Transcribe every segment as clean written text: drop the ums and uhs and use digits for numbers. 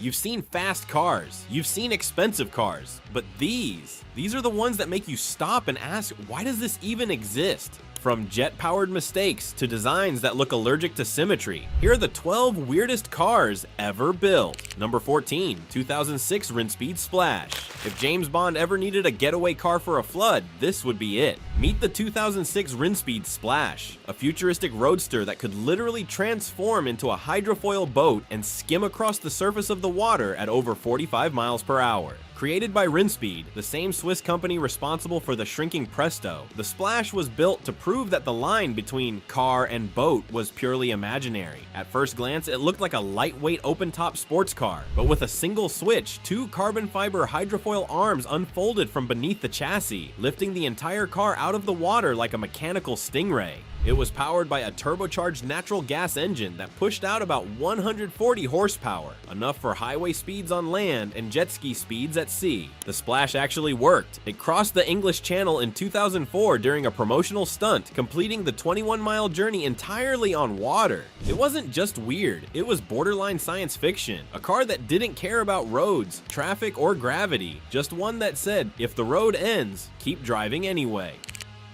You've seen fast cars, you've seen expensive cars, but these are the ones that make you stop and ask, why does this even exist? From jet-powered mistakes to designs that look allergic to symmetry, here are the 12 weirdest cars ever built. Number 14, 2006 Rinspeed Splash. If James Bond ever needed a getaway car for a flood, this would be it. Meet the 2006 Rinspeed Splash, a futuristic roadster that could literally transform into a hydrofoil boat and skim across the surface of the water at over 45 miles per hour. Created by Rinspeed, the same Swiss company responsible for the shrinking Presto, the Splash was built to prove that the line between car and boat was purely imaginary. At first glance, it looked like a lightweight open-top sports car, but with a single switch, 2 carbon fiber hydrofoil arms unfolded from beneath the chassis, lifting the entire car out of the water like a mechanical stingray. It was powered by a turbocharged natural gas engine that pushed out about 140 horsepower, enough for highway speeds on land and jet ski speeds at sea. The Splash actually worked. It crossed the English Channel in 2004 during a promotional stunt, completing the 21-mile journey entirely on water. It wasn't just weird, it was borderline science fiction. A car that didn't care about roads, traffic, or gravity, just one that said, if the road ends, keep driving anyway.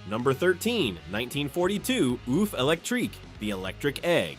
Number 13, 1942 Oeuf Electrique, the electric egg.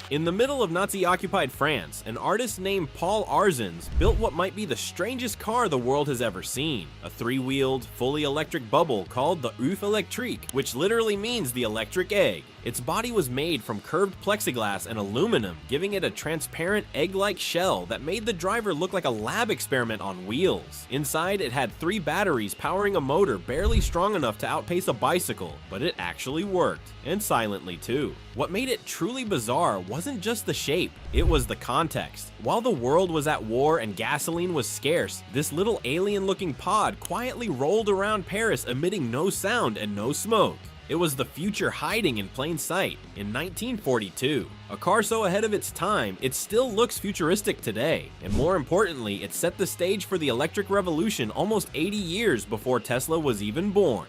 In the middle of Nazi-occupied France, an artist named Paul Arzens built what might be the strangest car the world has ever seen, a 3-wheeled, fully electric bubble called the Oeuf Electrique, which literally means the electric egg. Its body was made from curved plexiglass and aluminum, giving it a transparent egg-like shell that made the driver look like a lab experiment on wheels. Inside, it had 3 batteries powering a motor barely strong enough to outpace a bicycle, but it actually worked, and silently too. What made it truly bizarre wasn't just the shape, it was the context. While the world was at war and gasoline was scarce, this little alien-looking pod quietly rolled around Paris emitting no sound and no smoke. It was the future hiding in plain sight in 1942. A car so ahead of its time, it still looks futuristic today. And more importantly, it set the stage for the electric revolution almost 80 years before Tesla was even born.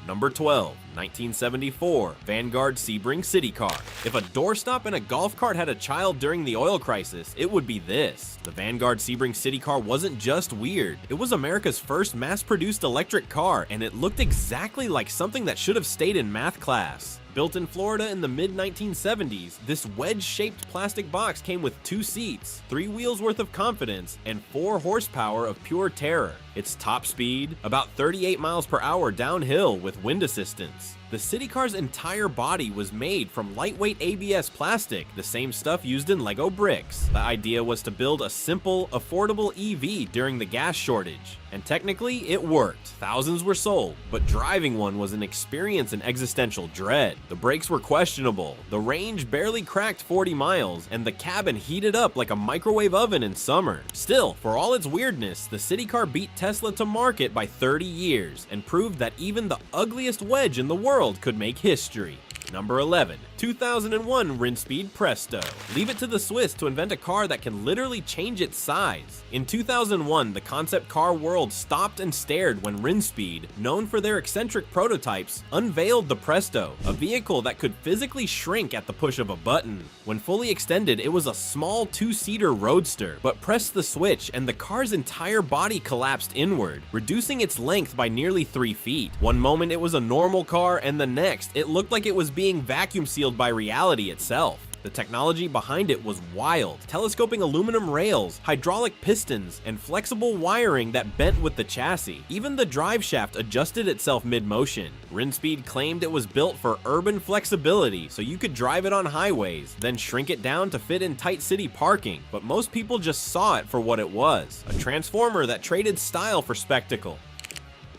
Number 12, 1974 Vanguard Sebring City Car. If a doorstop and a golf cart had a child during the oil crisis, it would be this. The Vanguard Sebring City Car wasn't just weird, it was America's first mass-produced electric car, and it looked exactly like something that should have stayed in math class. Built in Florida in the mid-1970s, this wedge-shaped plastic box came with 2 seats, 3 wheels worth of confidence, and 4 horsepower of pure terror. Its top speed, about 38 miles per hour downhill with wind assistance. The city car's entire body was made from lightweight ABS plastic, the same stuff used in Lego bricks. The idea was to build a simple, affordable EV during the gas shortage. And technically, it worked. Thousands were sold, but driving one was an experience in existential dread. The brakes were questionable, the range barely cracked 40 miles, and the cabin heated up like a microwave oven in summer. Still, for all its weirdness, the city car beat Tesla to market by 30 years and proved that even the ugliest wedge in the world could make history. Number 11, 2001 Rinspeed Presto. Leave it to the Swiss to invent a car that can literally change its size. In 2001, the concept car world stopped and stared when Rinspeed, known for their eccentric prototypes, unveiled the Presto, a vehicle that could physically shrink at the push of a button. When fully extended, it was a small 2-seater roadster, but press the switch and the car's entire body collapsed inward, reducing its length by nearly 3 feet. One moment it was a normal car, and the next, it looked like it was being vacuum sealed by reality itself. The technology behind it was wild, telescoping aluminum rails, hydraulic pistons, and flexible wiring that bent with the chassis. Even the drive shaft adjusted itself mid-motion. Rinspeed claimed it was built for urban flexibility, so you could drive it on highways, then shrink it down to fit in tight city parking, but most people just saw it for what it was, a transformer that traded style for spectacle.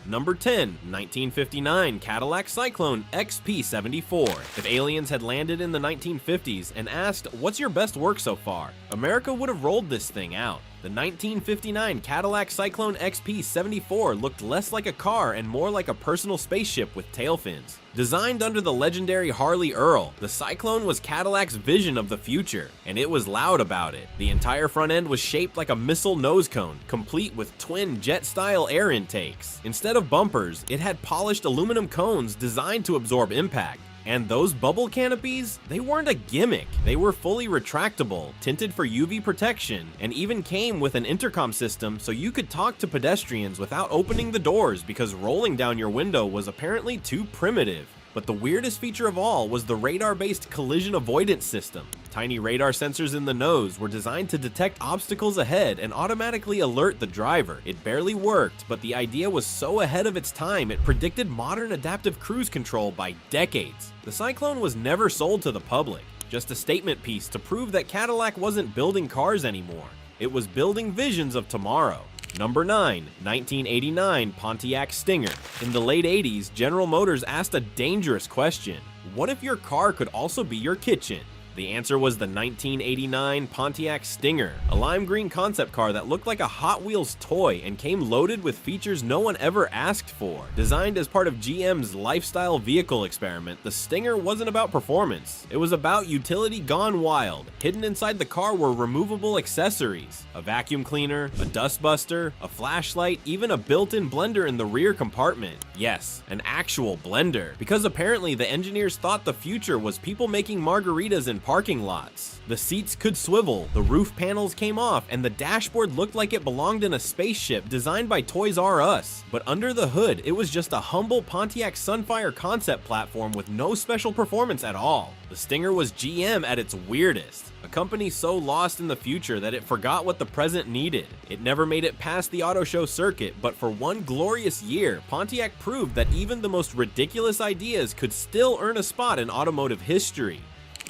Number 10, 1959 Cadillac Cyclone XP74. If aliens had landed in the 1950s and asked, "What's your best work so far?" America would have rolled this thing out. The 1959 Cadillac Cyclone XP74 looked less like a car and more like a personal spaceship with tail fins. Designed under the legendary Harley Earl, the Cyclone was Cadillac's vision of the future, and it was loud about it. The entire front end was shaped like a missile nose cone, complete with twin jet-style air intakes. Instead of bumpers, it had polished aluminum cones designed to absorb impact. And those bubble canopies, they weren't a gimmick. They were fully retractable, tinted for UV protection, and even came with an intercom system so you could talk to pedestrians without opening the doors because rolling down your window was apparently too primitive. But the weirdest feature of all was the radar-based collision avoidance system. Tiny radar sensors in the nose were designed to detect obstacles ahead and automatically alert the driver. It barely worked, but the idea was so ahead of its time it predicted modern adaptive cruise control by decades. The Cyclone was never sold to the public, just a statement piece to prove that Cadillac wasn't building cars anymore. It was building visions of tomorrow. Number 9, 1989 Pontiac Stinger. In the late 80s, General Motors asked a dangerous question. What if your car could also be your kitchen? The answer was the 1989 Pontiac Stinger, a lime green concept car that looked like a Hot Wheels toy and came loaded with features no one ever asked for. Designed as part of GM's lifestyle vehicle experiment, the Stinger wasn't about performance. It was about utility gone wild. Hidden inside the car were removable accessories, a vacuum cleaner, a dust buster, a flashlight, even a built-in blender in the rear compartment. Yes, an actual blender, because apparently the engineers thought the future was people making margaritas in parking lots. The seats could swivel, the roof panels came off, and the dashboard looked like it belonged in a spaceship designed by Toys R Us. But under the hood, it was just a humble Pontiac Sunfire concept platform with no special performance at all. The Stinger was GM at its weirdest, a company so lost in the future that it forgot what the present needed. It never made it past the auto show circuit, but for one glorious year, Pontiac proved that even the most ridiculous ideas could still earn a spot in automotive history.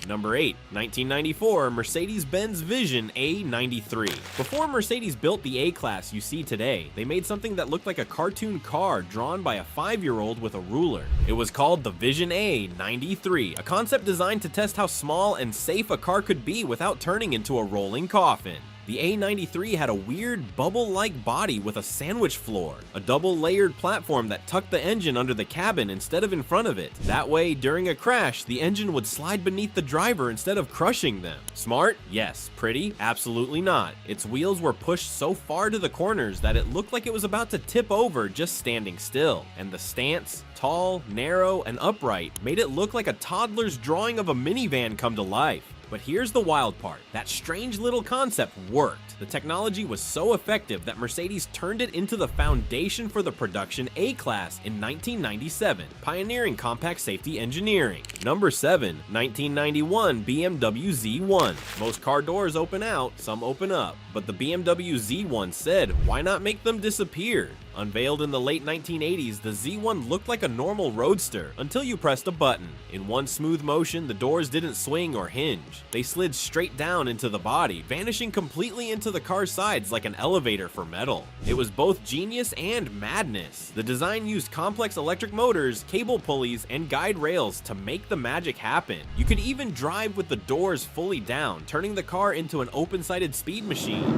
Number 8, 1994 Mercedes-Benz Vision A93. Before Mercedes built the A-Class you see today, they made something that looked like a cartoon car drawn by a 5-year-old with a ruler. It was called the Vision A93, a concept designed to test how small and safe a car could be without turning into a rolling coffin. The A93 had a weird bubble-like body with a sandwich floor, a double-layered platform that tucked the engine under the cabin instead of in front of it. That way, during a crash, the engine would slide beneath the driver instead of crushing them. Smart? Yes. Pretty? Absolutely not. Its wheels were pushed so far to the corners that it looked like it was about to tip over just standing still. And the stance, tall, narrow, and upright, made it look like a toddler's drawing of a minivan come to life. But here's the wild part. That strange little concept worked. The technology was so effective that Mercedes turned it into the foundation for the production A-Class in 1997, pioneering compact safety engineering. Number 7, 1991 BMW Z1. Most car doors open out, some open up, but the BMW Z1 said, why not make them disappear? Unveiled in the late 1980s, the Z1 looked like a normal roadster until you pressed a button. In one smooth motion, the doors didn't swing or hinge. They slid straight down into the body, vanishing completely into the car's sides like an elevator for metal. It was both genius and madness. The design used complex electric motors, cable pulleys, and guide rails to make the magic happen. You could even drive with the doors fully down, turning the car into an open-sided speed machine.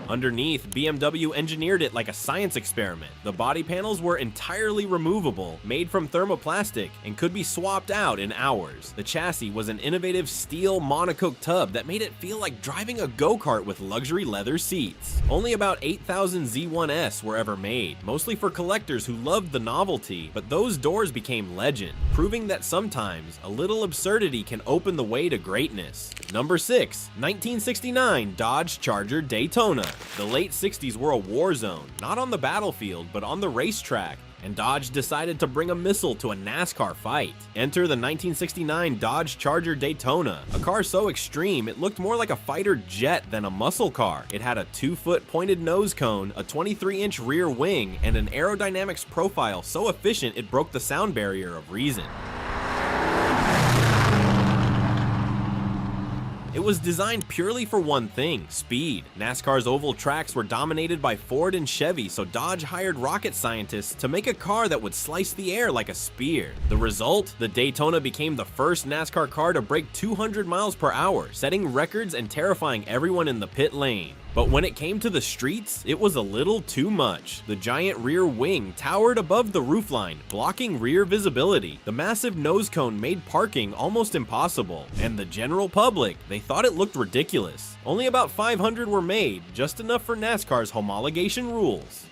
Underneath, BMW engineered it like a science experiment. The body panels were entirely removable, made from thermoplastic, and could be swapped out in hours. The chassis was an innovative steel monocoque tub that made it feel like driving a go-kart with luxury leather seats. Only about 8,000 Z1S were ever made, mostly for collectors who loved the novelty, but those doors became legend, proving that sometimes a little absurdity can open the way to greatness. Number 6, 1969 Dodge Charger Daytona. The late 60s were a war zone, not on the battlefield, but on the racetrack, and Dodge decided to bring a missile to a NASCAR fight. Enter the 1969 Dodge Charger Daytona, a car so extreme it looked more like a fighter jet than a muscle car. It had a 2-foot pointed nose cone, a 23-inch rear wing, and an aerodynamics profile so efficient it broke the sound barrier of reason. It was designed purely for one thing, speed. NASCAR's oval tracks were dominated by Ford and Chevy, so Dodge hired rocket scientists to make a car that would slice the air like a spear. The result? The Daytona became the first NASCAR car to break 200 miles per hour, setting records and terrifying everyone in the pit lane. But when it came to the streets, it was a little too much. The giant rear wing towered above the roofline, blocking rear visibility. The massive nose cone made parking almost impossible. And the general public, they thought it looked ridiculous. Only about 500 were made, just enough for NASCAR's homologation rules.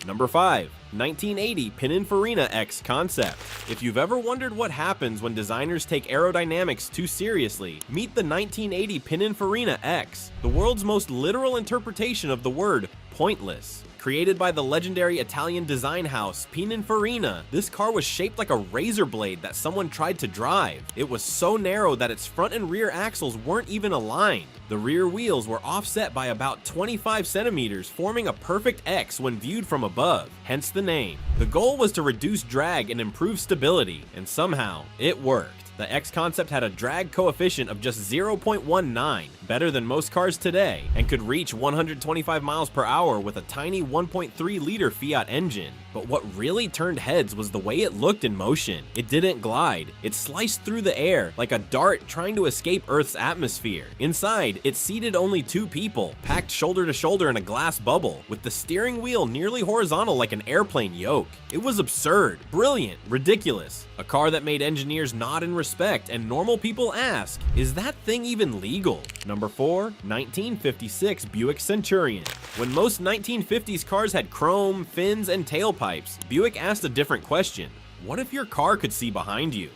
Number 5. 1980 Pininfarina X concept. If you've ever wondered what happens when designers take aerodynamics too seriously, meet the 1980 Pininfarina X, the world's most literal interpretation of the word pointless. Created by the legendary Italian design house Pininfarina, this car was shaped like a razor blade that someone tried to drive. It was so narrow that its front and rear axles weren't even aligned. The rear wheels were offset by about 25 centimeters, forming a perfect X when viewed from above, hence the name. The goal was to reduce drag and improve stability, and somehow, it worked. The X concept had a drag coefficient of just 0.19, better than most cars today, and could reach 125 miles per hour with a tiny 1.3-liter Fiat engine. But what really turned heads was the way it looked in motion. It didn't glide. It sliced through the air like a dart trying to escape Earth's atmosphere. Inside, it seated only 2 people, packed shoulder to shoulder in a glass bubble, with the steering wheel nearly horizontal like an airplane yoke. It was absurd, brilliant, ridiculous. A car that made engineers nod in respect and normal people ask, is that thing even legal? Number 4. 1956 Buick Centurion. When most 1950s cars had chrome, fins, and tailpipes, Buick asked a different question. What if your car could see behind you?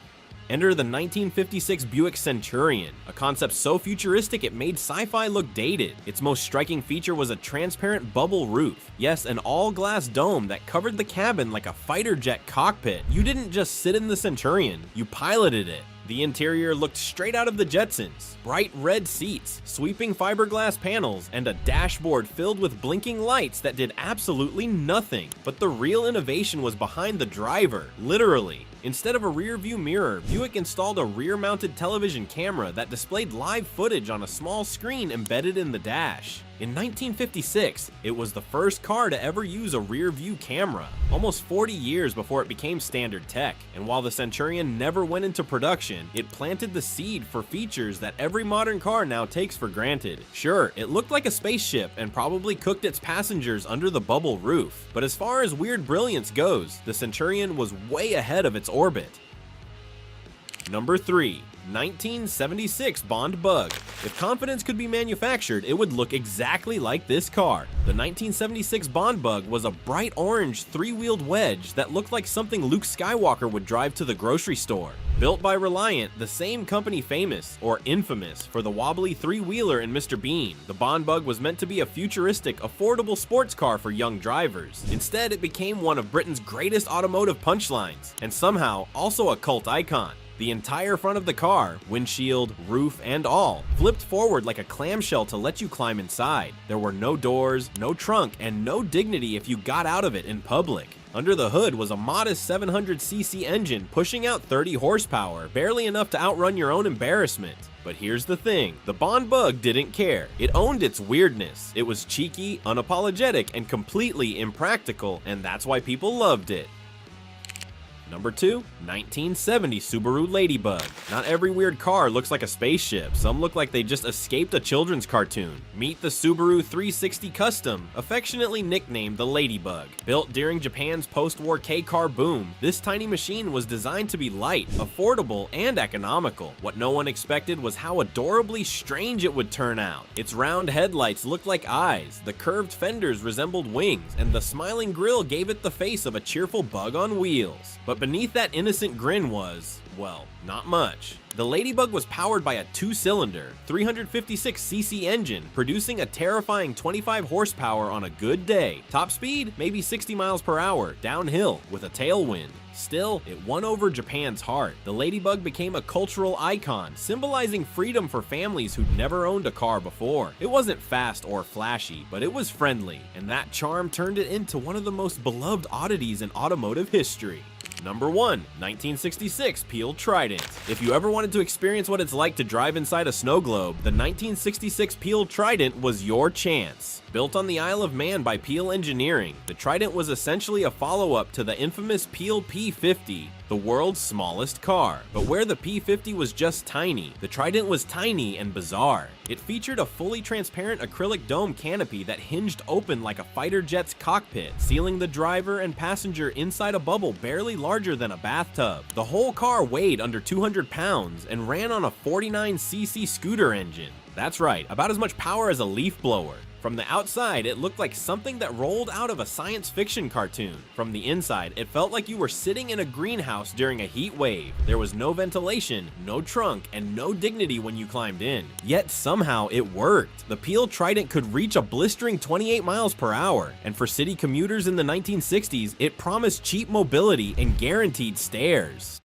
Enter the 1956 Buick Centurion, a concept so futuristic it made sci-fi look dated. Its most striking feature was a transparent bubble roof. Yes, an all-glass dome that covered the cabin like a fighter jet cockpit. You didn't just sit in the Centurion, you piloted it. The interior looked straight out of the Jetsons. Bright red seats, sweeping fiberglass panels, and a dashboard filled with blinking lights that did absolutely nothing. But the real innovation was behind the driver, literally. Instead of a rear-view mirror, Buick installed a rear-mounted television camera that displayed live footage on a small screen embedded in the dash. In 1956, it was the first car to ever use a rear-view camera, almost 40 years before it became standard tech. And while the Centurion never went into production, it planted the seed for features that every modern car now takes for granted. Sure, it looked like a spaceship and probably cooked its passengers under the bubble roof, but as far as weird brilliance goes, the Centurion was way ahead of its orbit. Number 3. 1976 Bond Bug. If confidence could be manufactured, it would look exactly like this car. The 1976 Bond Bug was a bright orange 3-wheeled wedge that looked like something Luke Skywalker would drive to the grocery store. Built by Reliant, the same company famous, or infamous, for the wobbly 3-wheeler in Mr. Bean, the Bond Bug was meant to be a futuristic, affordable sports car for young drivers. Instead, it became one of Britain's greatest automotive punchlines, and somehow also a cult icon. The entire front of the car, windshield, roof, and all, flipped forward like a clamshell to let you climb inside. There were no doors, no trunk, and no dignity if you got out of it in public. Under the hood was a modest 700cc engine pushing out 30 horsepower, barely enough to outrun your own embarrassment. But here's the thing, the Bond Bug didn't care. It owned its weirdness. It was cheeky, unapologetic, and completely impractical, and that's why people loved it. Number 2. 1970 Subaru Ladybug. Not every weird car looks like a spaceship. Some look like they just escaped a children's cartoon. Meet the Subaru 360 Custom, affectionately nicknamed the Ladybug. Built during Japan's post-war K-car boom, this tiny machine was designed to be light, affordable, and economical. What no one expected was how adorably strange it would turn out. Its round headlights looked like eyes, the curved fenders resembled wings, and the smiling grille gave it the face of a cheerful bug on wheels. But beneath that innocent grin was, well, not much. The Ladybug was powered by a 2-cylinder, 356cc engine, producing a terrifying 25 horsepower on a good day. Top speed, maybe 60 miles per hour, downhill, with a tailwind. Still, it won over Japan's heart. The Ladybug became a cultural icon, symbolizing freedom for families who'd never owned a car before. It wasn't fast or flashy, but it was friendly, and that charm turned it into one of the most beloved oddities in automotive history. Number 1. 1966 Peel Trident. If you ever wanted to experience what it's like to drive inside a snow globe, the 1966 Peel Trident was your chance. Built on the Isle of Man by Peel Engineering, the Trident was essentially a follow-up to the infamous Peel P50, the world's smallest car. But where the P50 was just tiny, the Trident was tiny and bizarre. It featured a fully transparent acrylic dome canopy that hinged open like a fighter jet's cockpit, sealing the driver and passenger inside a bubble barely larger than a bathtub. The whole car weighed under 200 pounds and ran on a 49cc scooter engine. That's right, about as much power as a leaf blower. From the outside, it looked like something that rolled out of a science fiction cartoon. From the inside, it felt like you were sitting in a greenhouse during a heat wave. There was no ventilation, no trunk, and no dignity when you climbed in. Yet somehow it worked. The Peel Trident could reach a blistering 28 miles per hour, and for city commuters in the 1960s, it promised cheap mobility and guaranteed stairs.